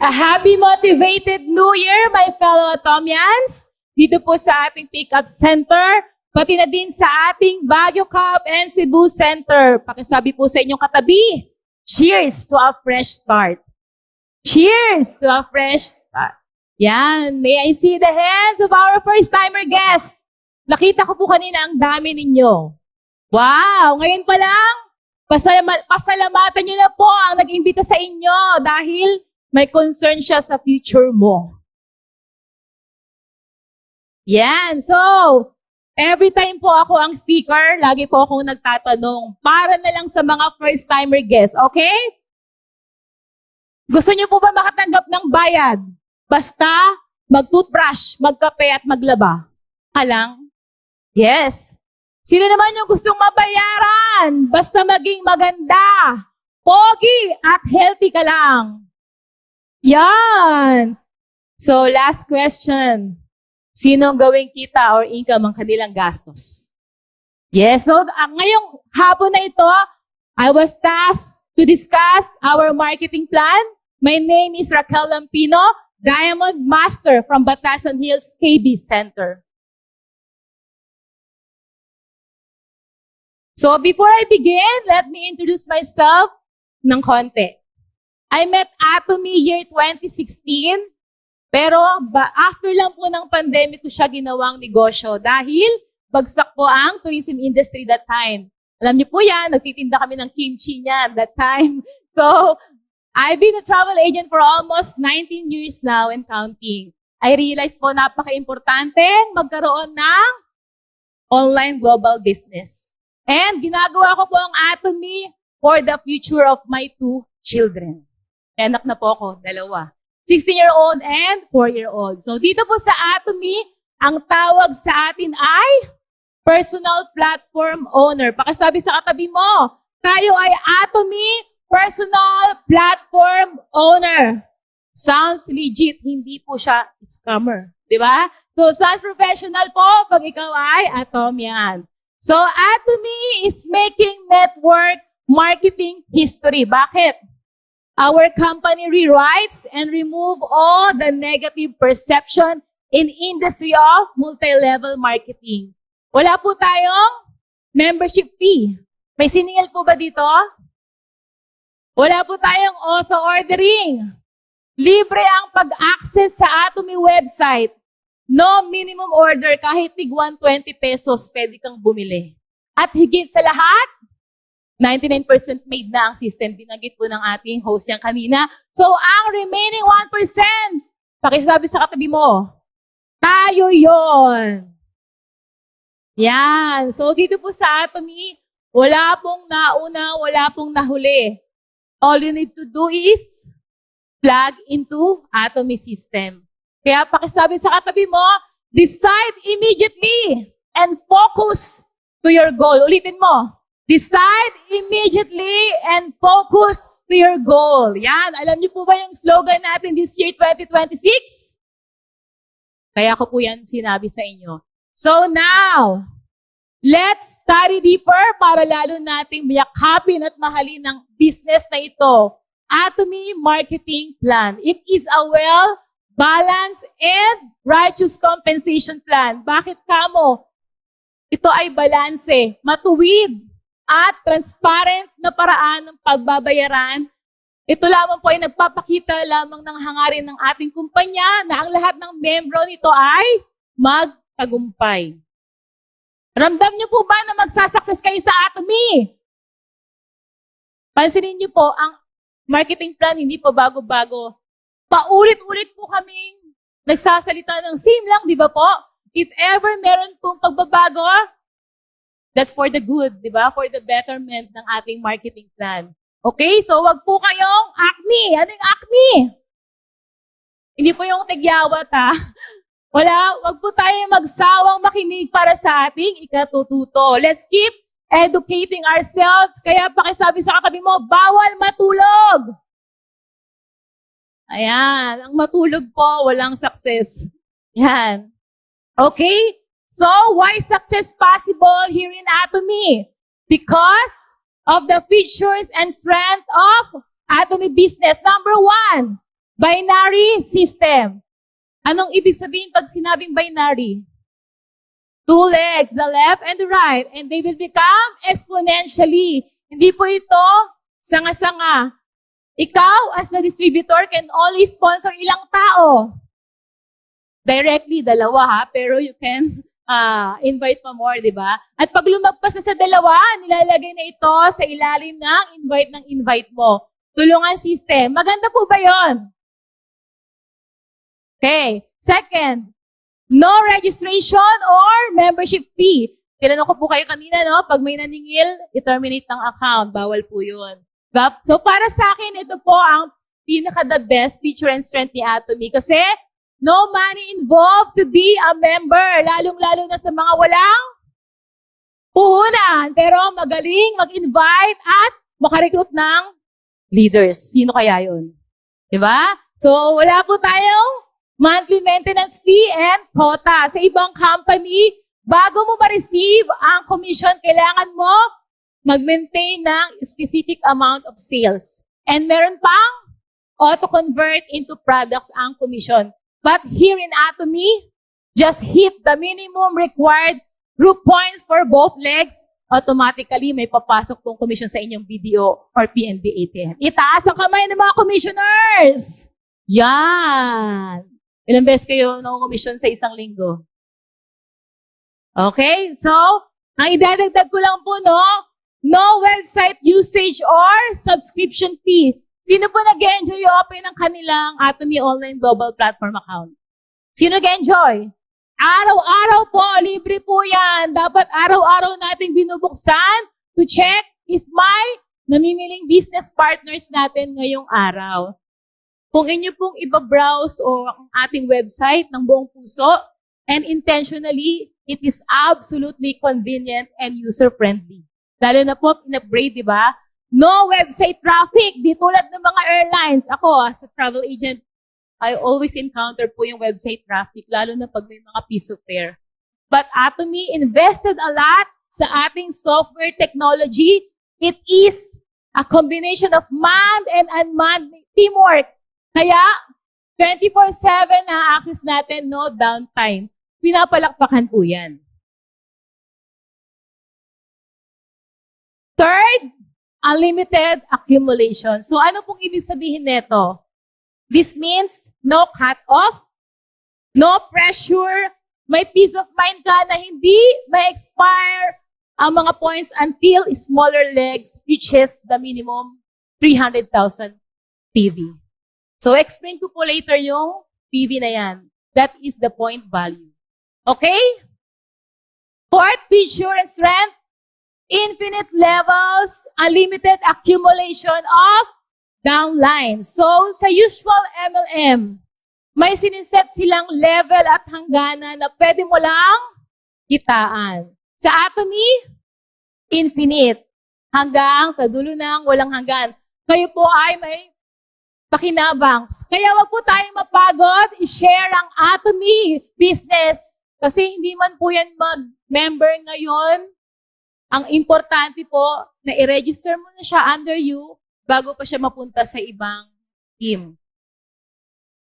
A happy, motivated New Year, my fellow Atomians! Dito po sa ating pick-up center, pati na din sa ating Baguio Cup and Cebu Center. Pakisabi po sa inyong katabi, cheers to a fresh start. Cheers to a fresh start. Yan, may I see the hands of our first-timer guest? Nakita ko po kanina ang dami ninyo. Wow, ngayon pa lang, pasalamatan nyo na po ang nag-imbita sa inyo dahil may concern siya sa future mo. Yan. So, every time po ako ang speaker, lagi po akong nagtatanong, para na lang sa mga first-timer guests, okay? Gusto niyo po ba makatanggap ng bayad? Basta mag-toothbrush, magkape at maglaba. Halang? Yes. Sino naman yung gustong mabayaran? Basta maging maganda, pogi at healthy ka lang. Yan. So, last question. Sino ang gawing kita or income ang kanilang gastos? Yes. So, ngayong hapon na ito, I was tasked to discuss our marketing plan. My name is Raquel Lampino, Diamond Master from Batasan Hills KB Center. So, before I begin, let me introduce myself ng konti. I met Atomy year 2016, pero after lang po ng pandemic ko siya ginawang negosyo dahil bagsak po ang tourism industry that time. Alam niyo po yan, nagtitinda kami ng kimchi niyan that time. So, I've been a travel agent for almost 19 years now and counting. I realized po napaka-importante magkaroon ng online global business. And ginagawa ko po ang Atomy for the future of my 2 children. Anak na po ako, 2. 16-year-old and 4-year-old. So dito po sa Atomy, ang tawag sa atin ay Personal Platform Owner. Pakisabi sa katabi mo, tayo ay Atomy Personal Platform Owner. Sounds legit, hindi po siya scammer. Di ba? So sounds professional po pag ikaw ay Atomian. So Atomy is making network marketing history. Bakit? Our company rewrites and remove all the negative perception in industry of multi-level marketing. Wala po tayong membership fee. May siningil po ba dito? Wala po tayong auto ordering. Libre ang pag-access sa Atomy website. No minimum order, kahit tig 120 pesos, pwede kang bumili. At higit sa lahat, 99% made na ang system. Binanggit po ng ating host yan kanina. So, ang remaining 1%, pakisabi sa katabi mo, tayo yon. Yan. So, dito po sa Atomy, wala pong nauna, wala pong nahuli. All you need to do is plug into Atomy system. Kaya pakisabi sa katabi mo, decide immediately and focus to your goal. Ulitin mo. Decide immediately and focus to your goal. Yan. Alam niyo po ba yung slogan natin this year, 2026? Kaya ko po yan sinabi sa inyo. So now, let's study deeper para lalo nating yakapin at mahalin ang business na ito. Atomy Marketing Plan. It is a well-balanced and righteous compensation plan. Bakit kamo? Ito ay balanse, matuwid, at transparent na paraan ng pagbabayaran. Ito lamang po ay nagpapakita lamang ng hangarin ng ating kumpanya na ang lahat ng membro nito ay magtagumpay. Ramdam niyo po ba na magsasucess kayo sa Atomy? Pansinin niyo po, ang marketing plan hindi po bago-bago. Paulit-ulit po kaming nagsasalita ng same lang, di ba po? If ever meron pong pagbabago, that's for the good, di ba? For the betterment ng ating marketing plan. Okay? So, wag po kayong acne. Ano yung acne? Hindi po yung tigyawat, ha? Wag po tayo magsawang makinig para sa ating ikatututo. Let's keep educating ourselves. Kaya pakisabi sa katabi mo, bawal matulog. Ayan. Ang matulog po, walang success. Yan. Okay? So, why success possible here in Atomy? Because of the features and strength of Atomy business. Number 1, Binary system. Anong ibig sabihin pag sinabing binary? Two legs, the left and the right, and they will become exponentially. Hindi po ito sanga-sanga. Ikaw, as the distributor, can only sponsor ilang tao. Directly, dalawa ha, pero you can invite pa more, di ba? At pag lumagpas na sa dalawa, nilalagay na ito sa ilalim ng invite mo. Tulungan system. Maganda po ba yon? Okay. Second, no registration or membership fee. Tinanong ko po kayo kanina, no? Pag may naningil, i-terminate ng account. Bawal po yun. So, para sa akin, ito po ang pinaka-the best feature and strength ni Atomy. Kasi, no money involved to be a member. Lalong-lalo na sa mga walang puhunan. Pero magaling mag-invite at makarecruit ng leaders. Sino kaya yun? Diba? So, wala po tayong monthly maintenance fee and quota. Sa ibang company, bago mo ma-receive ang commission, kailangan mo mag-maintain ng specific amount of sales. And meron pang auto-convert into products ang commission. But here in Atomy, just hit the minimum required group points for both legs. Automatically, may papasok pong commission sa inyong BDO or PNB ATM. Itaas ang kamay ng mga commissioners! Yan! Ilang beses kayo na-commission sa isang linggo? Okay? So, ang idadagdag ko lang po, no website usage or subscription fee. Sino po nag-enjoy open ng kanilang Atomy Online Global Platform account? Sino nag-enjoy? Araw-araw po, libre po yan. Dapat araw-araw nating binubuksan to check if may namimiling business partners natin ngayong araw. Kung inyo pong iba-browse o ang ating website ng buong puso, and intentionally, it is absolutely convenient and user-friendly. Lalo na po, in-upgrade, di ba? No website traffic, di tulad ng mga airlines. Ako, as a travel agent, I always encounter po yung website traffic, lalo na pag may mga piece of fare. But Atomy invested a lot sa ating software technology. It is a combination of manned and unmanned teamwork. Kaya, 24/7 na access natin, no downtime. Pinapalakpakan po yan. Third, unlimited accumulation. So ano pong ibig sabihin nito? This means no cut-off, no pressure, may peace of mind ka na hindi ma-expire ang mga points until smaller legs reaches the minimum 300,000 PV. So, explain ko po later yung PV na yan. That is the point value. Okay? Fourth feature and strength, infinite levels, unlimited accumulation of downlines. So, sa usual MLM, may siniset silang level at hangganan na pwede mo lang kitaan. Sa Atomy, infinite. Hanggang sa dulo ng walang hanggan. Kayo po ay may pakinabang. Kaya wag po tayong mapagod, i-share ang Atomy business. Kasi hindi man po yan mag-member ngayon. Ang importante po na i-register mo na siya under you bago pa siya mapunta sa ibang team.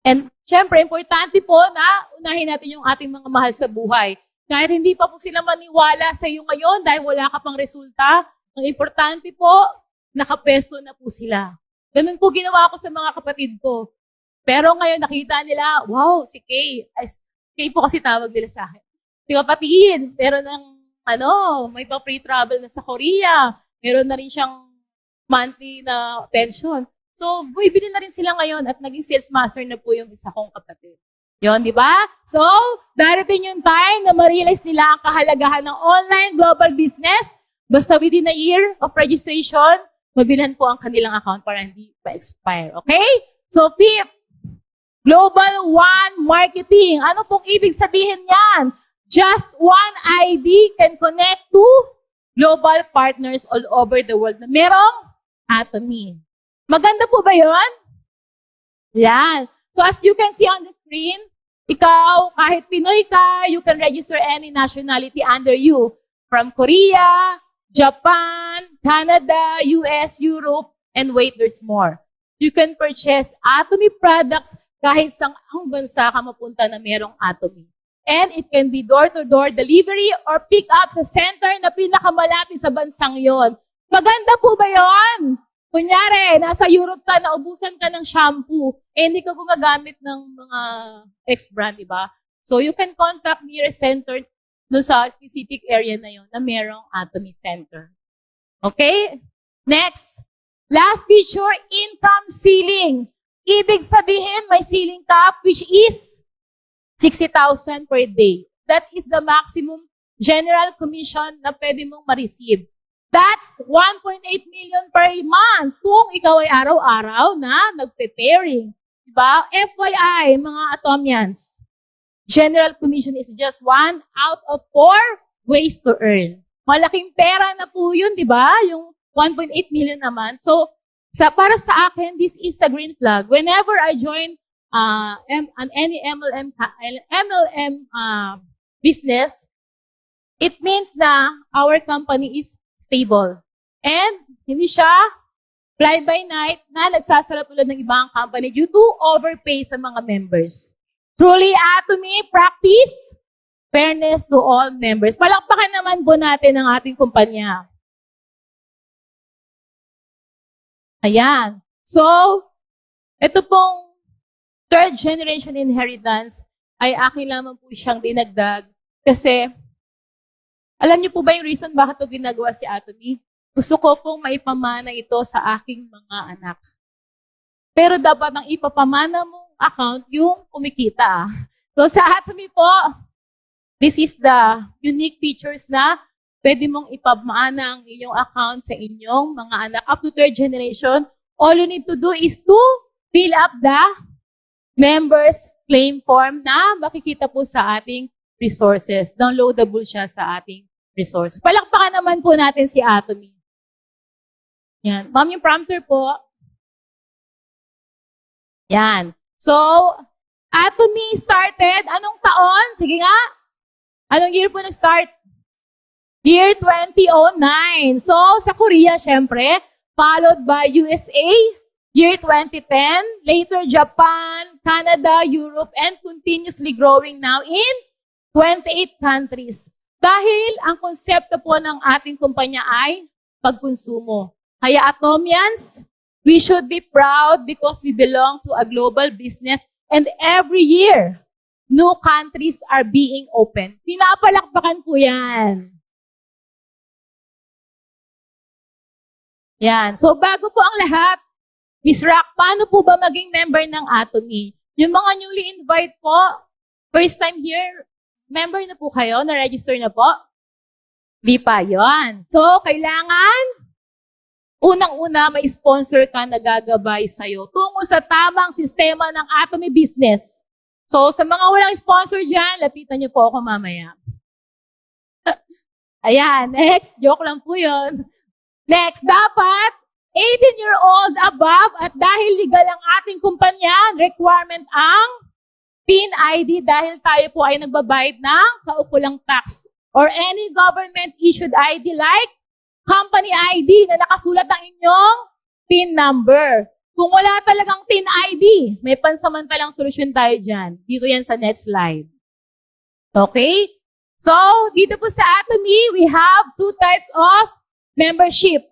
And syempre, importante po na unahin natin yung ating mga mahal sa buhay. Kahit hindi pa po sila maniwala sa iyo ngayon dahil wala ka pang resulta, ang importante po, nakapesto na po sila. Ganun po ginawa ko sa mga kapatid ko. Pero ngayon nakita nila, wow, si Kay. Kay po kasi tawag nila sa akin. Si kapatid, meron ng may pa-free travel na sa Korea. Meron na rin siyang monthly na pension. So, bumibili na rin sila ngayon at naging sales master na po yung isa kong kapatid. Yon, di ba? So, darating yung time na ma-realize nila ang kahalagahan ng online global business. Basta within a year of registration, mabilan po ang kanilang account para hindi pa-expire. Okay? So, fifth, Global One Marketing. Ano pong ibig sabihin yan? Just one ID can connect to global partners all over the world na merong Atomy. Maganda po ba yun? Yan. So, as you can see on the screen, ikaw, kahit Pinoy ka, you can register any nationality under you. From Korea, Japan, Canada, US, Europe, and wait, there's more. you can purchase Atomy products kahit sa ang bansa ka mapunta na merong Atomy. And it can be door-to-door delivery or pick-up sa center na pinakamalapit sa bansang yon. Maganda po ba yon? Kunyari, nasa Europe ka, naubusan ka ng shampoo, hindi ka gumagamit ng mga X-brand, diba? So you can contact nearest center doon sa specific area na yon na merong Atomy Center. Okay? Next. Last feature, income ceiling. Ibig sabihin, may ceiling cap which is 60,000 per day. That is the maximum general commission na pwede mong ma-receive. That's 1.8 million per month kung ikaw ay araw-araw na nag-preparing. Diba? FYI, mga Atomians, general commission is just 1 out of 4 ways to earn. Malaking pera na po yun, di ba? Yung 1.8 million naman. So, para sa akin, this is a green flag. Whenever I join any MLM business, it means na our company is stable. And hindi siya fly-by-night na nagsasara tulad ng ibang company due to overpay sa mga members. Truly, Atomy, practice fairness to all members. Palakpakan naman po natin ang ating kumpanya. Ayan. So, ito pong third generation inheritance ay akin lamang po siyang dinagdag kasi alam niyo po ba yung reason bakit ito ginagawa si Atomy? Gusto ko pong maipamana ito sa aking mga anak. Pero dapat ang ipapamana mong account yung kumikita. So sa Atomy po, this is the unique features na pwede mong ipamana ang inyong account sa inyong mga anak up to third generation. All you need to do is to fill up the members claim form na makikita po sa ating resources. Downloadable siya sa ating resources. Palakpakan naman po natin si Atomy. Yan. Ma'am, yung prompter po. Yan. So, Atomy started, anong taon? Sige nga. Anong year po nag-start? Year 2009. So, sa Korea, syempre, followed by USA, year 2010, later Japan, Canada, Europe, and continuously growing now in 28 countries. Dahil ang konsepto po ng ating kumpanya ay pagkonsumo. Kaya Atomians, we should be proud because we belong to a global business and every year, new countries are being opened. Pinapalakpakan po yan. Yan. So bago po ang lahat, Ms. Rock, paano po ba maging member ng Atomy? Yung mga newly invite po, first time here, member na po kayo? Na-register na po? Di pa, yon. So, kailangan, unang-una, may sponsor ka na gagabay sa'yo tungo sa tamang sistema ng Atomy business. So, sa mga walang sponsor dyan, lapitan niyo po ako mamaya. Ayan, next. Joke lang po yun. Next, dapat 18-year-old above at dahil legal ang ating kumpanya, requirement ang TIN ID dahil tayo po ay nagbabayad ng kaukulang tax or any government-issued ID like company ID na nakasulat ang inyong TIN number. Kung wala talagang TIN ID, may pansamantalang solusyon tayo dyan. Dito yan sa next slide. Okay? So, dito po sa Atomy, we have two types of membership.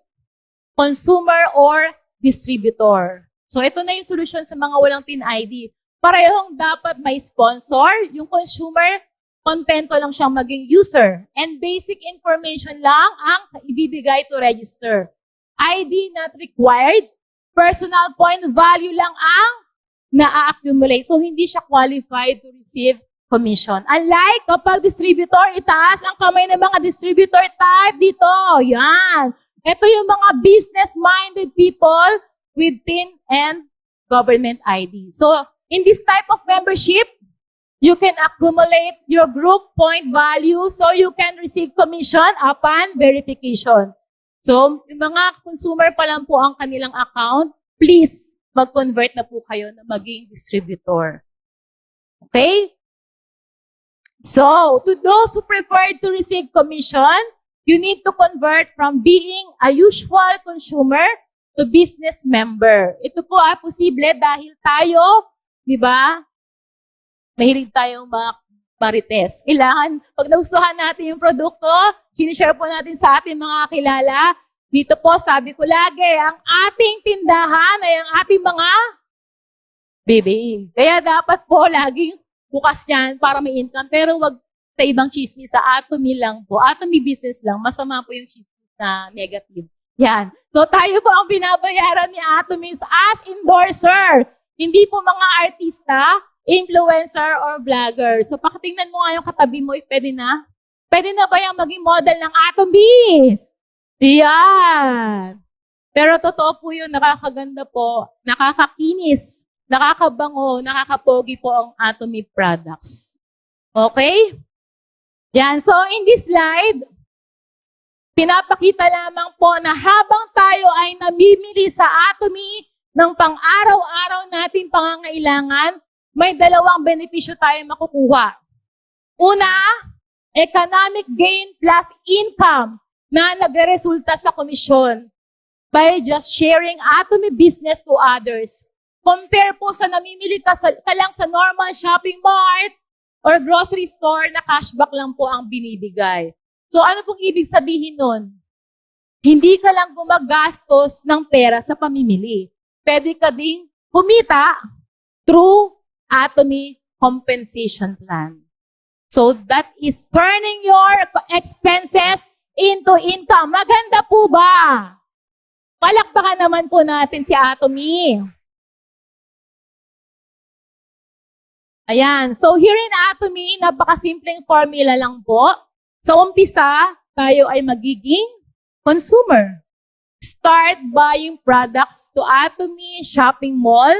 Consumer or distributor. So, ito na yung solusyon sa mga walang TIN ID. Parehong dapat may sponsor. Yung consumer, kontento lang siyang maging user. And basic information lang ang ibibigay to register. ID not required. Personal point value lang ang na-accumulate. So, hindi siya qualified to receive commission. Unlike kapag distributor, itaas ang kamay ng mga distributor type dito. Yan. Ito yung mga business-minded people with TIN and government ID. So, in this type of membership, you can accumulate your group point value so you can receive commission upon verification. So, yung mga consumer pa lang po ang kanilang account, please, mag-convert na po kayo na maging distributor. Okay? So, to those who prefer to receive commission, you need to convert from being a usual consumer to business member. Ito po ay posible dahil tayo, di ba, mahilig tayong marites. Kailangan, pag nagustuhan natin yung produkto, sinishare po natin sa ating mga kilala. Dito po, sabi ko lagi, ang ating tindahan ay ang ating mga baby. Kaya dapat po laging bukas yan para may income. Pero wag sa ibang chismis, sa Atomy lang po. Atomy business lang. Masama po yung chismis na negative. Yan. So tayo po ang binabayaran ni Atomy as endorser. Hindi po mga artista, influencer, or vlogger. So pakitingnan mo nga yung katabi mo if pwede na. Pwede na ba yung maging model ng Atomy? Yan. Pero totoo po yun, nakakaganda po, nakakakinis, nakakabango, nakakapogi po ang Atomy products. Okay? Yan. So in this slide, pinapakita lamang po na habang tayo ay namimili sa Atomy ng pang-araw-araw nating pangangailangan, may dalawang benepisyo tayo makukuha. Una, economic gain plus income na nagresulta sa komisyon by just sharing Atomy business to others. Compare po sa namimili ka lang sa normal shopping mart or grocery store na cashback lang po ang binibigay. So ano pong ibig sabihin nun? Hindi ka lang gumagastos ng pera sa pamimili. Pwede ka ding kumita through Atomy compensation plan. So that is turning your expenses into income. Maganda po ba? Palakpakan naman po natin si Atomy. Ayan. So here in Atomy, napakasimpleng formula lang po. Sa umpisa, tayo ay magiging consumer. Start buying products to Atomy shopping mall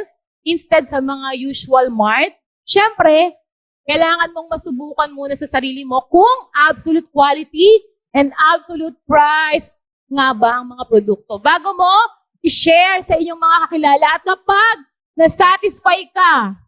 instead sa mga usual mart. Siyempre, kailangan mong masubukan muna sa sarili mo kung absolute quality and absolute price nga ba ang mga produkto. Bago mo i-share sa inyong mga kakilala at kapag na-satisfy ka,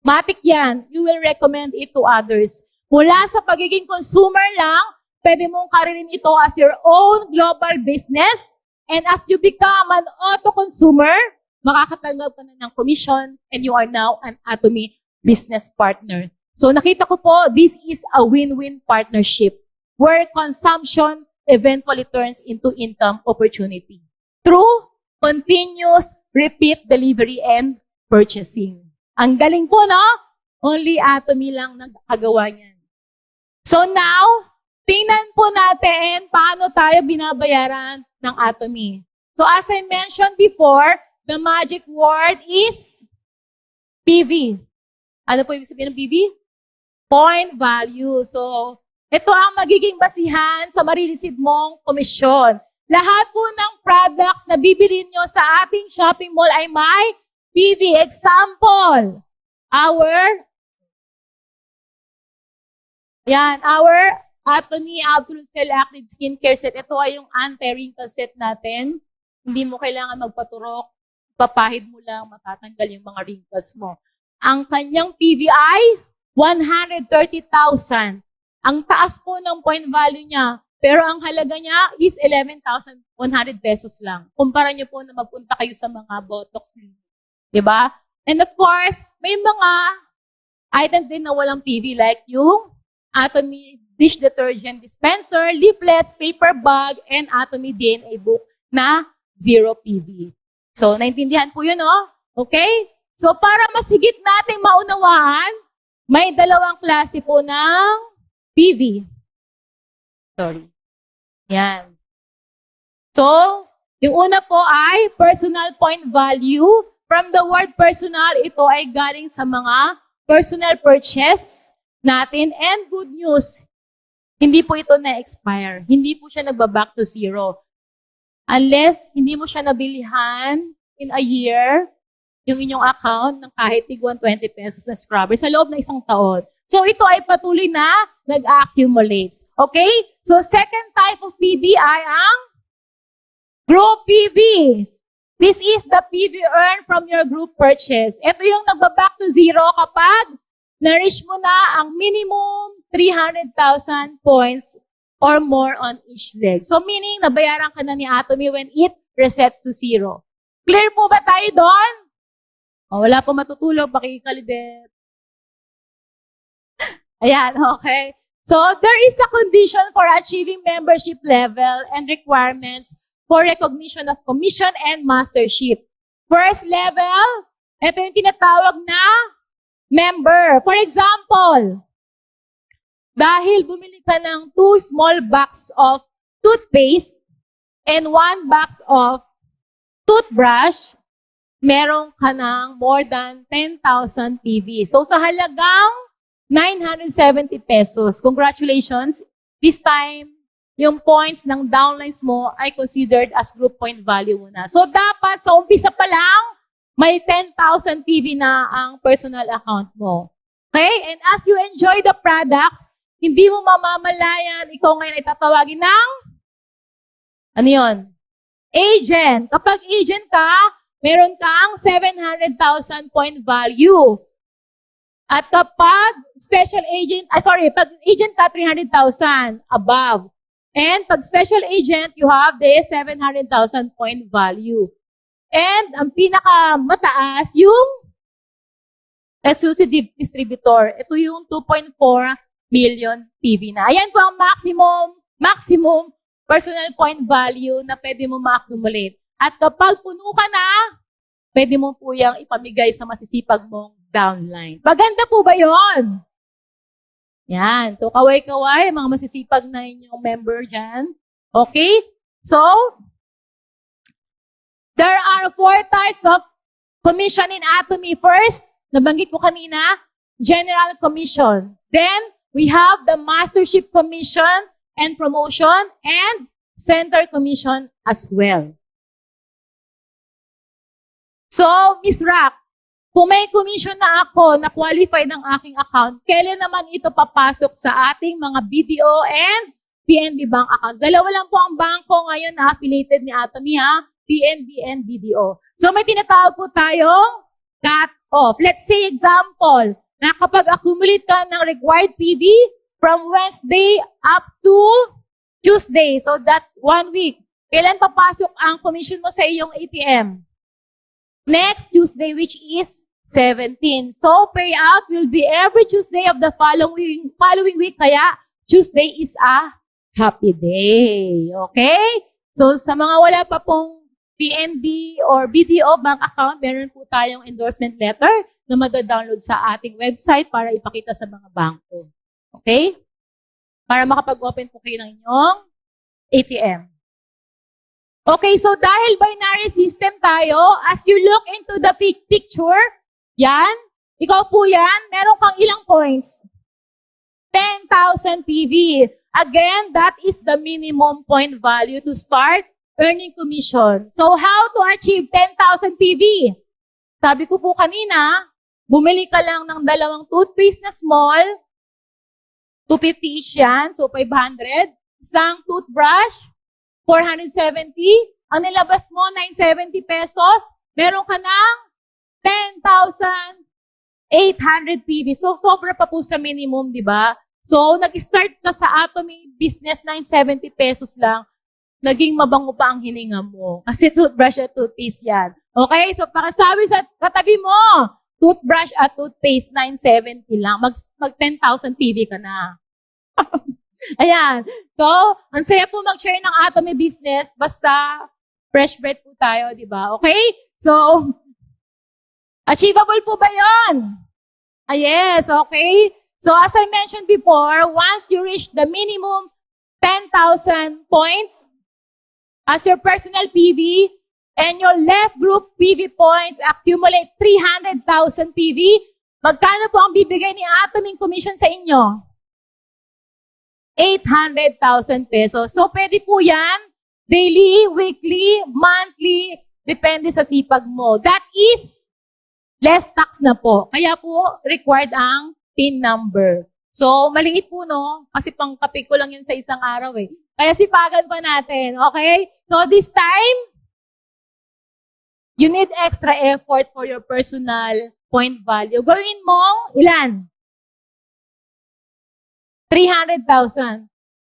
matik yan, you will recommend it to others. Mula sa pagiging consumer lang, pwede mong karirin ito as your own global business. And as you become an auto-consumer, makakatanggap ka na ng commission and you are now an Atomy business partner. So nakita ko po, this is a win-win partnership where consumption eventually turns into income opportunity through continuous repeat delivery and purchasing. Ang galing po, no? Only Atomy lang nagkagawa niyan. So now, tingnan po natin paano tayo binabayaran ng Atomy. So as I mentioned before, the magic word is PV. Ano po ibig sabihin ng PV? Point value. So, ito ang magiging basihan sa marireceive mong komisyon. Lahat po ng products na bibili nyo sa ating shopping mall ay may PV. Example, our Atomy Absolute Cell Active Skincare Set. Ito ay yung anti-wrinkle set natin. Hindi mo kailangan magpaturok. Papahid mo lang, matatanggal yung mga wrinkles mo. Ang kanyang PV ay 130,000. Ang taas po ng point value niya, pero ang halaga niya is 11,100 pesos lang. Kumpara niyo po na magpunta kayo sa mga Botox clinic. Diba? And of course, may mga items din na walang PV like yung Atomy dish detergent dispenser, leaflets, paper bag, and Atomy DNA book na 0 PV. So, naintindihan po yun, no? Okay? So, para mas higit nating maunawaan, may dalawang klase po ng PV. Sorry. Yan. So, yung una po ay personal point value. From the word personal, ito ay galing sa mga personal purchase natin. And good news, hindi po ito na-expire. Hindi po siya nagba-back to zero. Unless hindi mo siya nabilihan in a year, yung inyong account ng kahit tig 120 pesos na scrubber sa loob ng isang taon. So ito ay patuloy na nag-accumulates. Okay? So second type of PV ay ang group PV. This is the PV earned from your group purchase. Ito yung nagba-back to zero kapag na-reach mo na ang minimum 300,000 points or more on each leg. So meaning, nabayaran ka na ni Atomy when it resets to 0. Clear po ba tayo doon? O, wala po matutulog, pakikalibet. Ayan, okay. So, there is a condition for achieving membership level and requirements for recognition of commission and mastership. First level, ito yung tinatawag na member. For example, dahil bumili ka ng 2 small box of toothpaste and 1 box of toothbrush, meron ka ng more than 10,000 PV. So, sa halagang 970 pesos. Congratulations. This time, yung points ng downlines mo ay considered as group point value mo na. So, dapat sa umpisa pa lang, may 10,000 PV na ang personal account mo. Okay? And as you enjoy the products, hindi mo mamamalayan, ikaw ngayon ay tatawagin ng, ano yun? Agent. Kapag agent ka, meron kang 700,000 point value. At kapag special agent, pag agent ka, 300,000 above. And pag special agent, you have the 700,000 point value. And ang pinakamataas, yung exclusive distributor. Ito yung 2.4 million PV na. Ayan po ang maximum personal point value na pwede mo ma-accumulate. At kapag puno ka na, pwede mo po yung ipamigay sa masisipag mong downline. Maganda po ba yon? Yan. So, kaway-kaway, mga masisipag na inyong member dyan. Okay? So, there are 4 types of commission in Atomy. First, nabanggit ko kanina, general commission. Then, we have the mastership commission and promotion and center commission as well. So, Ms. Rack, kung may commission na ako na qualified ng aking account, kailan naman ito papasok sa ating mga BDO and PNB bank accounts? Dalawa lang po ang bangko ngayon na affiliated ni Atomy, ha? PNB and BDO. So may tinatawag po tayong cut-off. Let's say example, na kapag accumulate ka ng required PV from Wednesday up to Tuesday, so that's 1 week. Kailan papasok ang commission mo sa iyong ATM? Next Tuesday, which is 17. So, payout will be every Tuesday of the following week. Kaya, Tuesday is a happy day. Okay? So, sa mga wala pa pong PNB or BDO bank account, meron po tayong endorsement letter na madadownload sa ating website para ipakita sa mga bangko. Okay? Para makapag-open po kayo ng inyong ATM. Okay, so dahil binary system tayo, as you look into the picture, yan, ikaw po yan, meron kang ilang points? 10,000 PV. Again, that is the minimum point value to start earning commission. So how to achieve 10,000 PV? Sabi ko po kanina, bumili ka lang ng 2 toothpaste na small, 250 each yan, so 500. Isang toothbrush, 470. Ang nilabas mo, 970 pesos. Meron ka ng 10,800 PV. So, sobra pa po sa minimum, di ba? So, nag-start ka sa Atomy business, 970 pesos lang. Naging mabango pa ang hininga mo. Kasi toothbrush at toothpaste yan. Okay? So, pakisabi sa katabi mo, toothbrush at toothpaste, 970 lang. Mag 10,000 PV ka na. Ayan. So, ang saya po mag-share ng Atomy business, basta fresh bread po tayo, di ba? Okay? So, achievable po ba yun? Yes, okay? So, as I mentioned before, once you reach the minimum 10,000 points as your personal PV and your left group PV points accumulate 300,000 PV, magkano po ang bibigay ni Atomy commission sa inyo? 800,000 pesos. So, pwede po yan, daily, weekly, monthly, depende sa sipag mo. That is less tax na po. Kaya po, required ang PIN number. So, maliit po, no? Kasi pang kape ko lang yun sa isang araw, eh. Kaya sipagan pa natin, okay? So, this time, you need extra effort for your personal point value. Gawin mo, ilan? 300,000.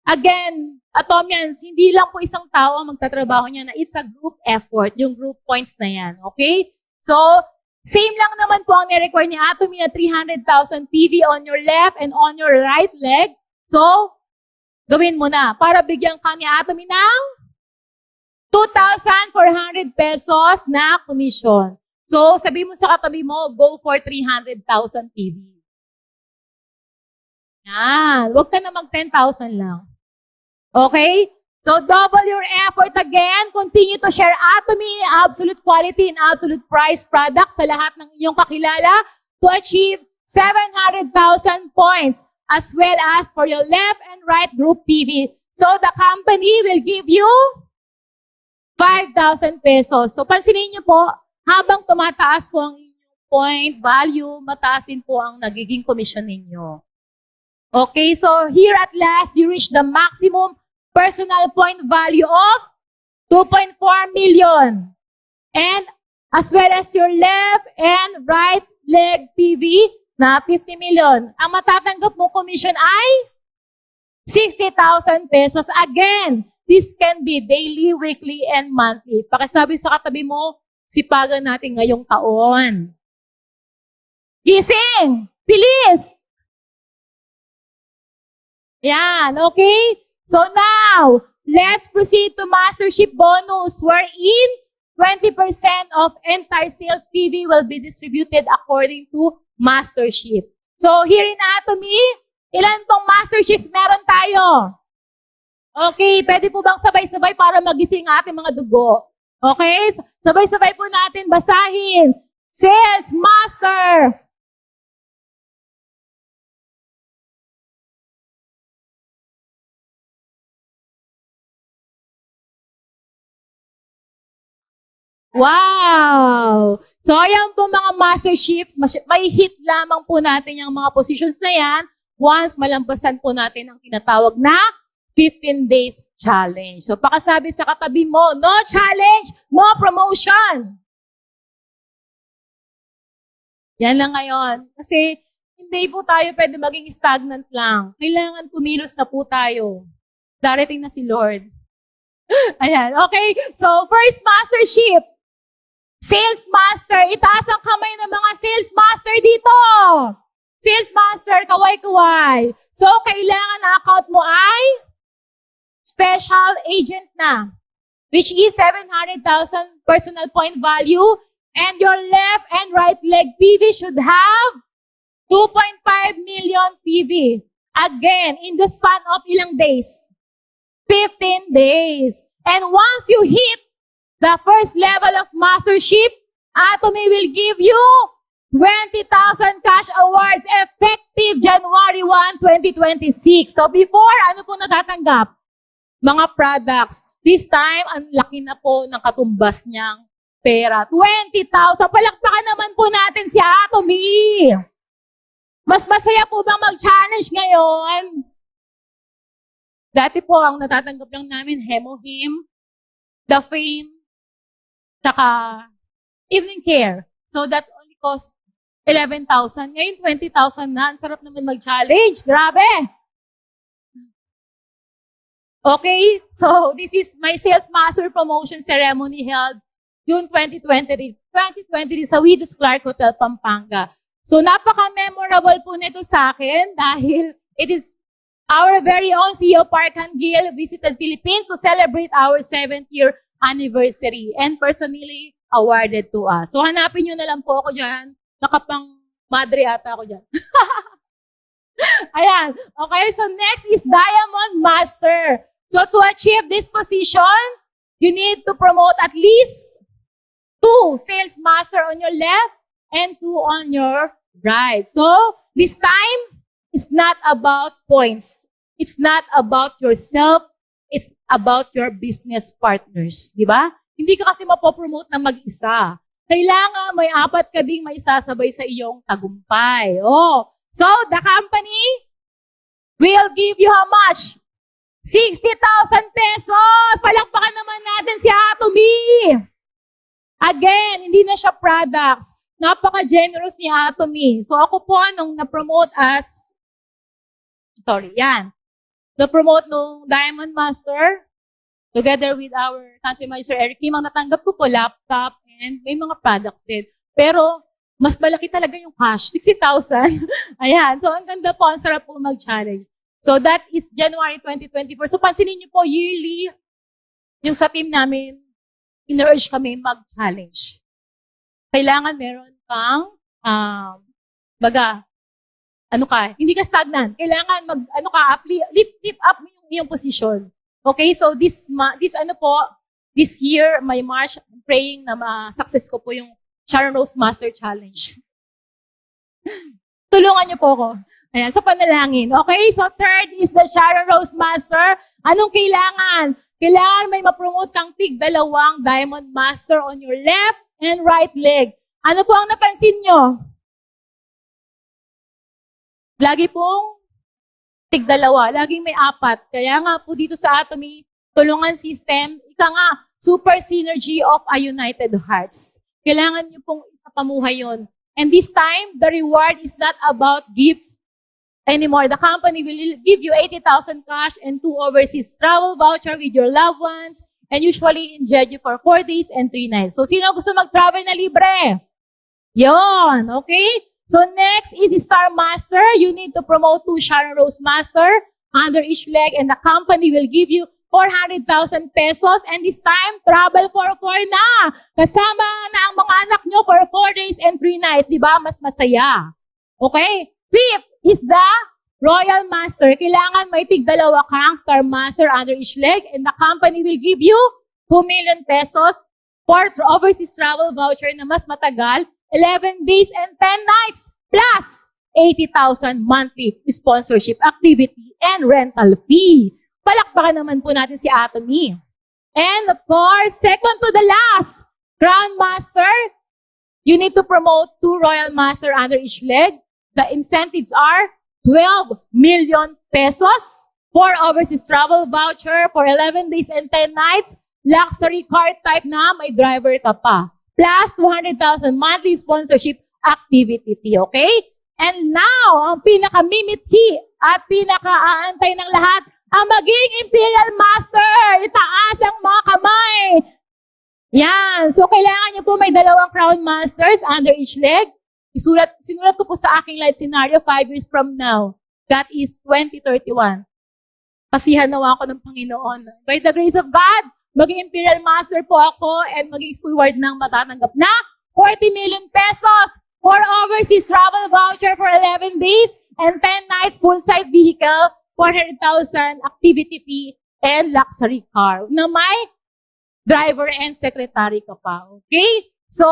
Again, Atomians, hindi lang po isang tao ang magtatrabaho niya na it's a group effort, yung group points na yan. Okay? So, same lang naman po ang ni-require ni Atomy na 300,000 PV on your left and on your right leg. So, gawin mo na para bigyan ka ni Atomy ng 2,400 pesos na commission. So, sabi mo sa katabi mo, go for 300,000 PV. Yan. Huwag ka na mag 10,000 lang. Okay? So, double your effort again. Continue to share Atomy, absolute quality and absolute price products sa lahat ng inyong kakilala to achieve 700,000 points as well as for your left and right group PV. So, the company will give you 5,000 pesos. So, pansinin niyo po, habang tumataas po ang inyong point value, mataas din po ang nagiging commission ninyo. Okay, so here at last, you reach the maximum personal point value of 2.4 million. And as well as your left and right leg PV na 50 million. Ang matatanggap mo commission ay 60,000 pesos. Again, this can be daily, weekly, and monthly. Pakisabi sa katabi mo, sipagan natin ngayong taon. Gising! Bilis! Yan, okay? So now, let's proceed to mastership bonus wherein 20% of entire sales PV will be distributed according to mastership. So here in Atomy, ilan pong masterships meron tayo? Okay, pwede po bang sabay-sabay para magising ating mga dugo? Okay, sabay-sabay po natin basahin. Sales Master. Wow! So, ayan po mga masterships. May hit lamang po natin yung mga positions na yan once malampasan po natin ang tinatawag na 15 days challenge. So, pakasabi sa katabi mo, no challenge, no promotion. Yan lang ngayon. Kasi, hindi po tayo pwede maging stagnant lang. Kailangan kumilos na po tayo. Darating na si Lord. Ayan, okay. So, first mastership. Sales Master. Itaas ang kamay ng mga Sales Master dito. Sales Master, kaway-kaway. So, kailangan na account mo ay special agent na, which is 700,000 personal point value, and your left and right leg PV should have 2.5 million PV. Again, in the span of ilang days? 15 days. And once you hit the first level of mastership, Atomy will give you 20,000 cash awards effective January 1, 2026. So before, ano po natatanggap? Mga products. This time, ang laki na po ng katumbas niyang pera. 20,000. Palakpakan naman po natin si Atomy. Mas masaya po bang mag-challenge ngayon? Dati po, ang natatanggap lang namin, Hemohim, The Fame, saka evening care. So that only cost 11,000. Ngayon, 20,000 na. Ang sarap naman mag-challenge. Grabe! Okay, so this is my Sales Master Promotion Ceremony held June 2023 sa Widows Clark Hotel, Pampanga. So napaka-memorable po nito sa akin dahil it is our very own CEO Park Han-gil visited Philippines to celebrate our 7th year anniversary and personally awarded to us. So hanapin nyo na lang po ako dyan. Nakapang madre ata ako dyan. Ayan. Okay, so next is Diamond Master. So to achieve this position, you need to promote at least 2 Sales Master on your left and 2 on your right. So this time, it's not about points. It's not about yourself. It's about your business partners. Di ba? Hindi ka kasi mapopromote na mag-isa. Kailangan may 4 ka ding may sasabay sa iyong tagumpay. Oh. So, the company will give you how much? 60,000 pesos! Palakpakan naman natin si Atomy! Again, hindi na siya products. Napaka-generous ni Atomy. So, ako po, nung na-promote as, yan. the promote nung Diamond Master, together with our country manager Eric Kim, ang natanggap ko po laptop and may mga products din. Pero, mas malaki talaga yung cash, 60,000. Ayan. So, ang ganda po, ang sarap po mag-challenge. So, that is January 2024. So, pansinin niyo po, yearly, yung sa team namin, in-urge kami mag-challenge. Kailangan meron kang, hindi ka stagnant. Kailangan lift up mo yung iyong position. Okay, so this year, my March, I'm praying na ma-success ko po yung Sharon Rose Master Challenge. Tulungan niyo po ako. Ayan, sa panalangin. Okay, so third is the Sharon Rose Master. Anong kailangan? Kailangan may ma-promote kang tig-2 Diamond Master on your left and right leg. Ano po ang napansin nyo? Lagi pong tig-2. Laging may 4. Kaya nga po dito sa Atomy Tulungan System, ika nga, super synergy of a united hearts. Kailangan nyo pong isapamuhay yun. And this time, the reward is not about gifts anymore. The company will give you 80,000 cash and 2 overseas travel voucher with your loved ones and usually in Jeju for 4 days and 3 nights. So, sino gusto mag-travel na libre? Yon, okay? So, next is Star Master. You need to promote 2 Sharon Rose Master under each leg and the company will give you 400,000 pesos and this time, travel for 4 na. Kasama na ang mga anak nyo for 4 days and 3 nights. Di ba? Mas masaya. Okay? Fifth is the Royal Master. Kailangan may tig-2 kang Star Master under each leg and the company will give you 2 million pesos for overseas travel voucher na mas matagal, 11 days and 10 nights, plus 80,000 monthly sponsorship activity and rental fee. Palakpakan naman po natin si Atomy. And of course, second to the last, Crown Master. You need to promote 2 Royal Master under each leg. The incentives are 12 million pesos for overseas travel voucher for 11 days and 10 nights, luxury car type na may driver ka pa, plus 200,000 monthly sponsorship activity fee, okay? And now, ang pinaka-mimithi at pinaka-aantay ng lahat, ang maging Imperial Master. Itaas ang mga kamay. Yan. So, kailangan nyo po may 2 Crown Masters under each leg. Sinulat ko po sa aking life scenario 5 years from now. That is 2031. Pasihan nawa ako ng Panginoon. By the grace of God, maging Imperial Master po ako and maging steward ng matatanggap na 40 million pesos for overseas travel voucher for 11 days and 10 nights full-size vehicle, 400,000 activity fee, and luxury car na may driver and secretary ka pa. Okay? So,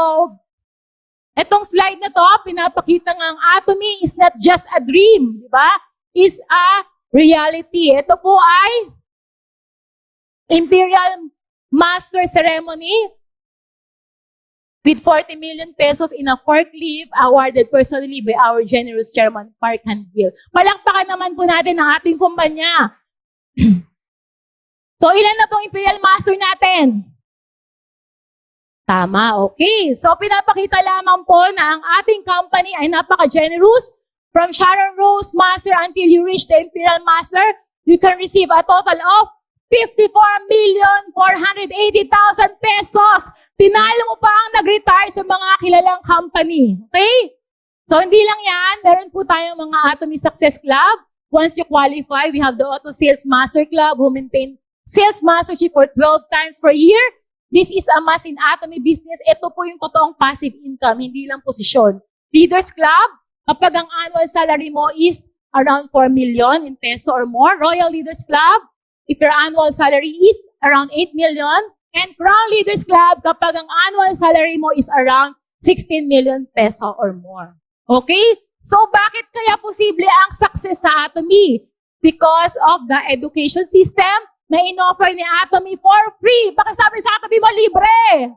etong slide na to, pinapakita nga ang Atomy is not just a dream, di ba? Is a reality. Ito po ay Imperial Master Ceremony with 40 million pesos in a forklift awarded personally by our generous chairman, Park Han-gil. Palakpakan naman po natin ang ating kumpanya. So, ilan na pong Imperial Master natin? Tama, okay. So, pinapakita lamang po na ang ating company ay napaka-generous. From Sharon Rose Master until you reach the Imperial Master, you can receive a total of 54,480,000 pesos. Tinalo mo pa ang nag-retire sa mga kilalang company. Okay? So, hindi lang yan. Meron po tayong mga Atomy Success Club. Once you qualify, we have the Auto Sales Master Club who maintain sales mastership for 12 times per year. This is a must in Atomy business. Ito po yung totoong passive income, hindi lang posisyon. Leaders Club, kapag ang annual salary mo is around 4 million in peso or more. Royal Leaders Club, if your annual salary is around 8 million. And Crown Leaders Club, kapag ang annual salary mo is around 16 million peso or more. Okay? So, bakit kaya posible ang success sa Atomy? Because of the education system na in-offer ni Atomy for free. Bakit sabi sa Atomy mo, libre?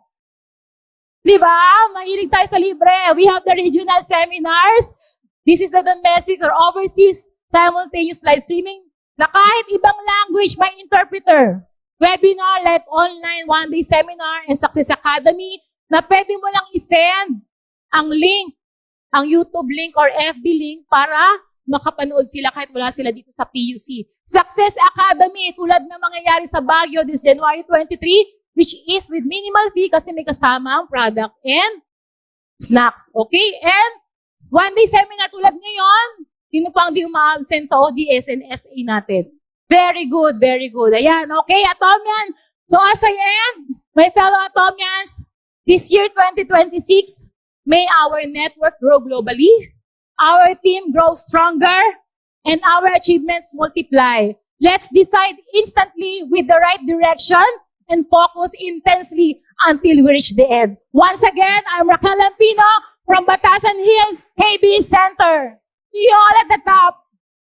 Di ba? Mahilig tayo sa libre. We have the regional seminars. This is the domestic or overseas simultaneous live streaming na kahit ibang language, may interpreter. Webinar like online one-day seminar and Success Academy na pwede mo lang isend ang link, ang YouTube link or FB link para makapanood sila kahit wala sila dito sa PUC. Success Academy, tulad na mangyayari sa Baguio this January 23, which is with minimal fee kasi may kasama ang products and snacks. Okay? And one-day seminar tulad ngayon, sino pang di umabsent sa ODS and SA natin? Very good, very good. Ayan, okay, Atomian. So as I am, my fellow Atomians, this year 2026, may our network grow globally, our team grow stronger, and our achievements multiply. Let's decide instantly with the right direction and focus intensely until we reach the end. Once again, I'm Raquel Lampino from Batasan Hills KB Center. See you all at the top.